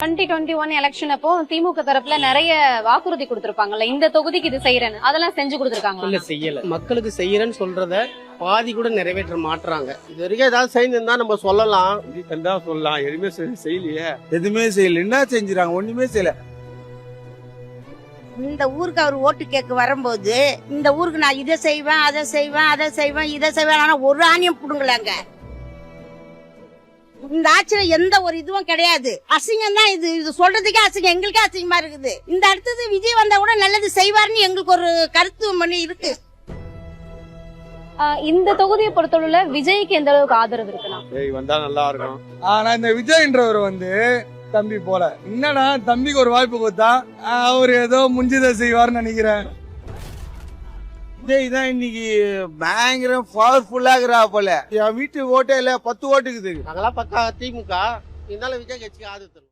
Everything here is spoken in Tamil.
2021 எலெக்ஷன் அப்போ திமுக தரப்புல நிறைய வாக்குறுதி கொடுத்திருப்பாங்கல்ல, இந்த தொகுதிக்கு இது செய்யறேன்னு அதெல்லாம் செஞ்சு கொடுத்திருக்காங்க. இல்ல செய்யல. மக்களுக்கு செய்யறேன்னு சொல்றத பாதி கூட நிறைவேற்ற மாட்டுறாங்க. இது வரைக்கும் ஏதாவது செய்திருந்தா நம்ம சொல்லலாம், சொல்லலாம். எதுவுமே செய்யலையே. எதுவுமே செய்யல. என்ன செஞ்சுறாங்க? ஒண்ணுமே செய்யல. இந்த ஊருக்கு அவர் ஓட்டு கேட்க வரும்போது இந்த ஊருக்கு நான் இதை செய்வேன், அதை செய்வேன், அதை செய்வேன், இதை செய்வேன், ஆனா ஒரு ஆணியம் புடுங்கலாங்க. இந்த ஆட்சியில எந்த ஒரு இதுவும் கிடையாது. அசிங்கம் தான் இது. இது சொல்றதுக்கே அசிங்கம், எங்களுக்கே அசிங்கமா இருக்குது. இந்த அடுத்தது விஜய் வந்தா கூட நல்லது செய்வார்னு எங்களுக்கு ஒரு கருத்து மணி இருக்கு. இந்த தொகுதியை பொறுத்தவரை விஜய்க்கு எந்த அளவுக்கு ஆதரவு இருக்குன்னா வந்தா நல்லா இருக்கும். ஆனா இந்த விஜய்ன்றவர் தம்பி போல என்னன்னா தம்பிக்கு ஒரு வாய்ப்பு கொடுத்தா அவர் ஏதோ முஞ்சிதை செய்வார்னு நினைக்கிறேன். விஜய் தான் இன்னைக்கு பயங்கர பவர்ஃபுல்லா இருக்கிறா போல. என் வீட்டு ஓட்டே இல்ல 10 ஓட்டுக்குது. நாங்களாம் பக்கா திமுக, இருந்தாலும் விஜய் கட்சிக்கு ஆதரவு.